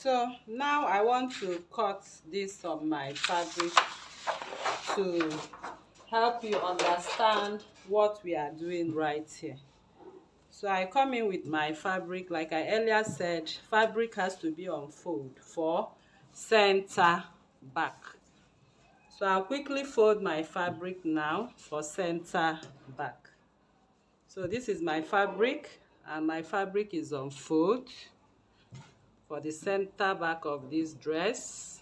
So now I want to cut this on my fabric to help you understand what we are doing right here. So I come in with my fabric. Like I earlier said, fabric has to be on fold for center back. So I'll quickly fold my fabric now for center back. So this is my fabric, and my fabric is on fold for the center back of this dress.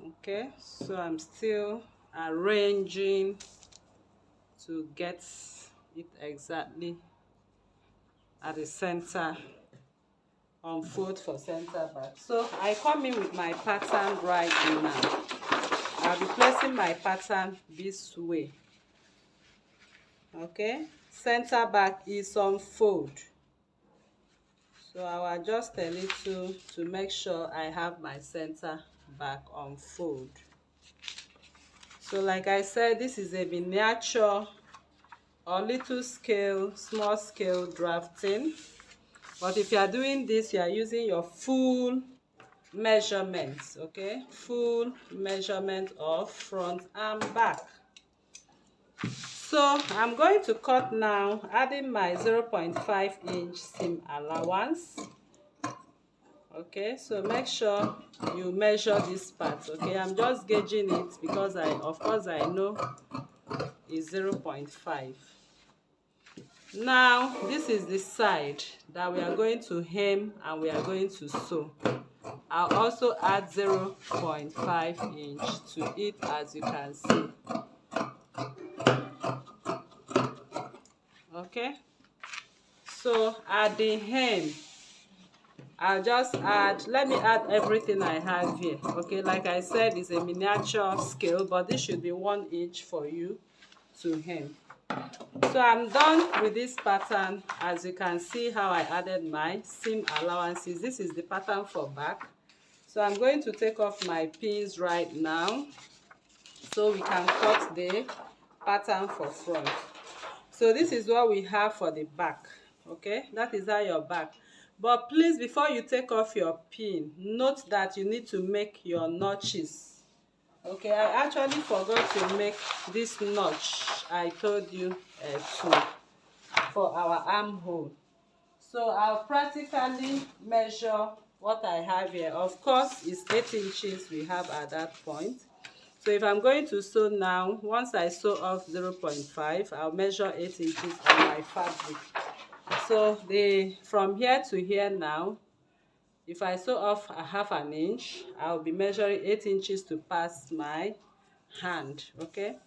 Okay, so I'm still arranging to get it exactly at the center, on fold for center back. So I come in with my pattern right now. I'll be placing my pattern this way. Okay, center back is on fold. So I'll adjust a little to make sure I have my center back on fold. So like I said, this is a miniature or little scale, small scale drafting. But if you are doing this, you are using your full measurements, okay? Full measurement of front and back. So I'm going to cut now, adding my 0.5 inch seam allowance. Okay, so make sure you measure this part. Okay, I'm just gauging it because of course I know it's 0.5. Now this is the side that we are going to hem and we are going to sew. I'll also add 0.5 inch to it, as you can see. Okay, so at the hem I'll just add, let me add everything I have here. Okay, like I said, it's a miniature scale, but this should be 1 inch for you to hem. So I'm done with this pattern. As you can see how I added my seam allowances. This is the pattern for back. So I'm going to take off my pins right now so we can cut the pattern for front. So this is what we have for the back. Okay, that is how your back. But please, before you take off your pin, note that you need to make your notches. Okay, I actually forgot to make this notch I told you to for our armhole. So I'll practically measure what I have here. Of course, it's 8 inches we have at that point. So if I'm going to sew now, once I sew off 0.5, I'll measure 8 inches on my fabric. So from here to here now, if I sew off a half an inch, I'll be measuring 8 inches to pass my hand. Okay,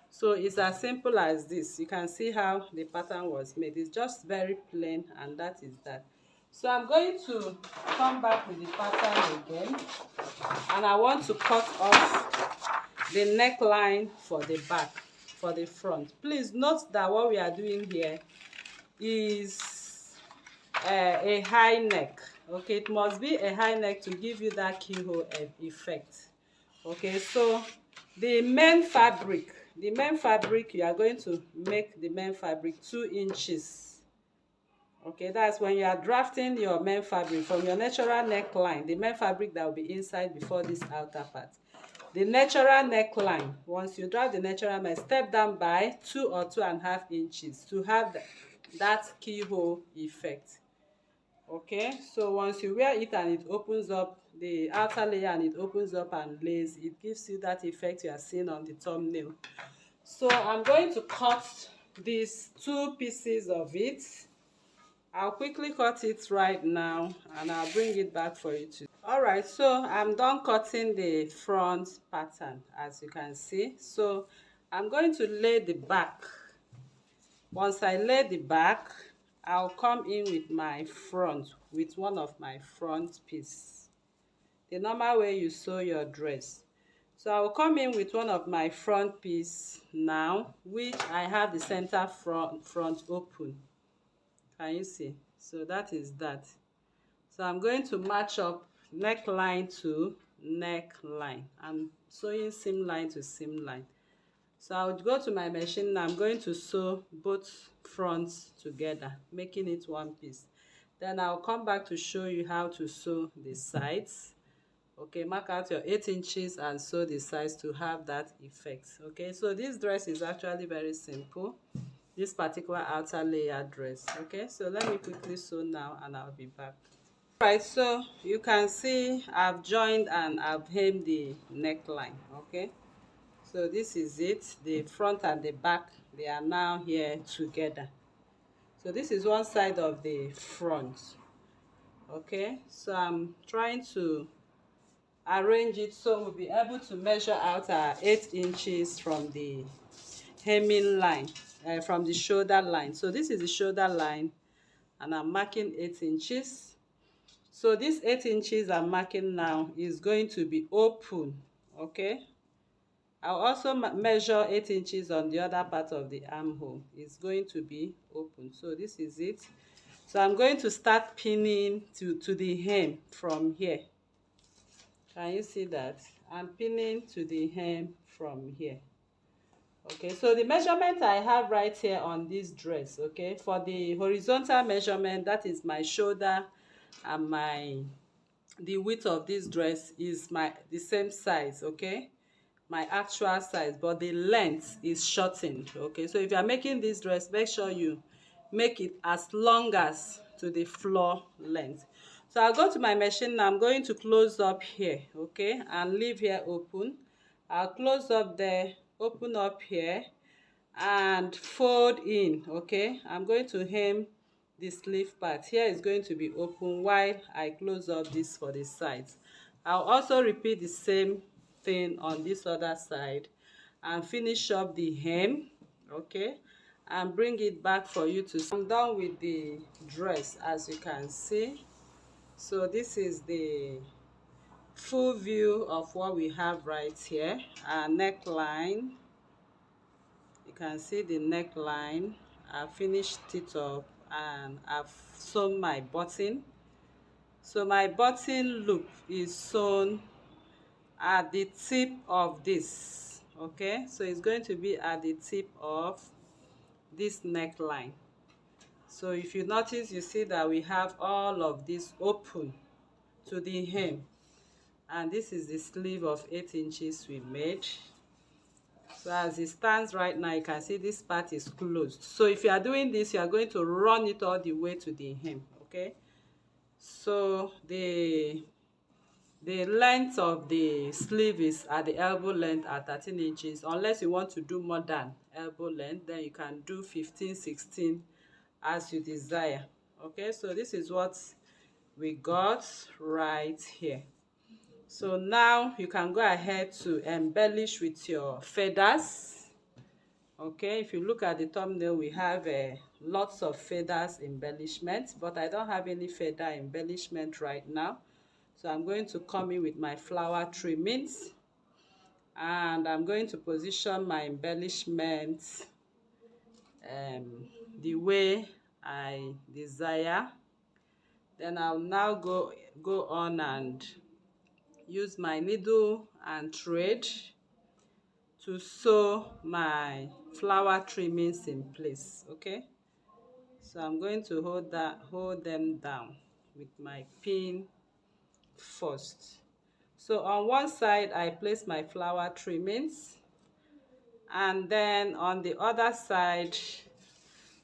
so it's as simple as this. You can see how the pattern was made. It's just very plain, and that is that. So I'm going to come back with the pattern again, and I want to cut off the neckline for the back, for the front. Please note that what we are doing here is a high neck. Okay, it must be a high neck to give you that keyhole effect. Okay, so the main fabric, you are going to make the main fabric 2 inches. Okay, that's when you are drafting your main fabric from your natural neckline, the main fabric that will be inside before this outer part. The natural neckline, once you draft the natural neck, step down by 2 or 2.5 inches to have that keyhole effect. Okay, so once you wear it and it opens up the outer layer and it opens up and lays, it gives you that effect you are seeing on the thumbnail. So I'm going to cut these 2 pieces of it. I'll quickly cut it right now and I'll bring it back for you to. All right, so I'm done cutting the front pattern, as you can see. So I'm going to lay the back. Once I lay the back, I'll come in with my front, with one of my front piece, the normal way you sew your dress. So I'll come in with one of my front piece now, which I have the center front open. Can you see? So that is that. So I'm going to match up neckline to neckline. I'm sewing seam line to seam line. So I'll go to my machine now. I'm going to sew both fronts together, making it one piece. Then I'll come back to show you how to sew the sides. Okay, mark out your 8 inches and sew the sides to have that effect. Okay, so this dress is actually very simple, this particular outer layer dress. Okay, so let me quickly sew now and I'll be back. Right, so you can see I've joined and I've hemmed the neckline. Okay, so this is it, the front and the back, they are now here together. So this is one side of the front. Okay, so I'm trying to arrange it so we'll be able to measure out our 8 inches from the hemming line, from the shoulder line. So this is the shoulder line and I'm marking 8 inches. So this 8 inches I'm marking now is going to be open. Okay, I'll also measure 8 inches on the other part of the armhole. It's going to be open. So this is it. So I'm going to start pinning to the hem from here. Can you see that? I'm pinning to the hem from here. Okay, so the measurement I have right here on this dress, okay, for the horizontal measurement, that is my shoulder, and the width of this dress is the same size. Okay, my actual size, but the length is shortened. Okay, so if you are making this dress, make sure you make it as long as to the floor length. So I'll go to my machine now. I'm going to close up here, okay, and leave here open. I'll close up there, open up here, and fold in. Okay, I'm going to hem the sleeve part. Here is going to be open while I close up this for the sides. I'll also repeat the same thing on this other side and finish up the hem. Okay, and bring it back for you to see. I'm done with the dress, as you can see. So this is the full view of what we have right here. Our neckline, you can see the neckline. I finished it up and I've sewn my button. So my button loop is sewn at the tip of this. Okay, so it's going to be at the tip of this neckline. So if you notice, you see that we have all of this open to the hem, and this is the sleeve of 8 inches we made. So as it stands right now, you can see this part is closed. So if you are doing this, you are going to run it all the way to the hem. Okay, so the length of the sleeve is at the elbow length at 13 inches. Unless you want to do more than elbow length, then you can do 15, 16 as you desire. Okay, so this is what we got right here. So now you can go ahead to embellish with your feathers. Okay, if you look at the thumbnail, we have lots of feathers embellishment, but I don't have any feather embellishment right now. So I'm going to come in with my flower trimmings, and I'm going to position my embellishment the way I desire. Then I'll now go on and use my needle and thread to sew my flower trimmings in place. Okay, so I'm going to hold them down with my pin first. So on one side I place my flower trimmings, and then on the other side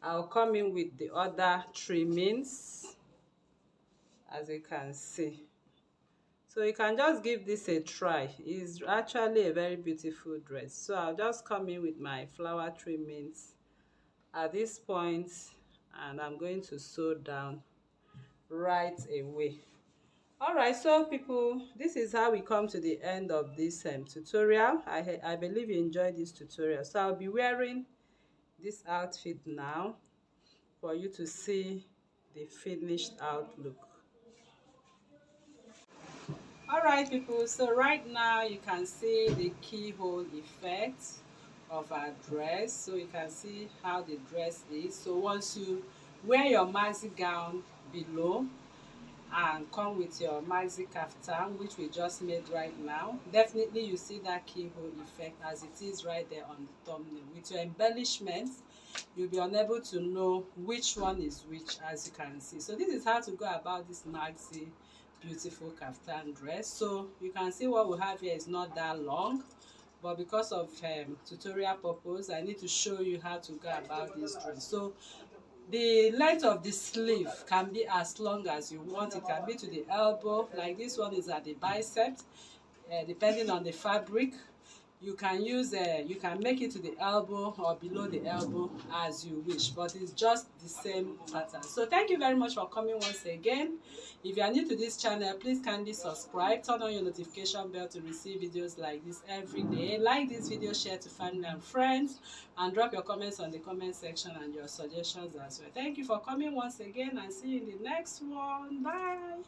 I'll come in with the other trimmings, as you can see. So you can just give this a try. It's actually a very beautiful dress. So I'll just come in with my flower trimmings at this point, and I'm going to sew down right away. Alright, so people, this is how we come to the end of this tutorial. I believe you enjoyed this tutorial. So I'll be wearing this outfit now for you to see the finished outlook. Alright people, so right now you can see the keyhole effect of our dress. So you can see how the dress is. So once you wear your maxi gown below, and come with your Maxi Kaftan, which we just made right now. Definitely you see that keyhole effect as it is right there on the thumbnail. With your embellishments, you'll be unable to know which one is which, as you can see. So this is how to go about this Maxi beautiful kaftan dress. So you can see what we have here is not that long, but because of tutorial purpose, I need to show you how to go about this dress. So the length of the sleeve can be as long as you want. It can be to the elbow, like this one is at the bicep, depending on the fabric. You can use you can make it to the elbow or below the elbow as you wish, but it's just the same pattern. So thank you very much for coming once again. If you are new to this channel, please kindly subscribe, turn on your notification bell to receive videos like this every day. Like this video, share to family and friends, and drop your comments on the comment section and your suggestions as well. Thank you for coming once again, and see you in the next one. Bye.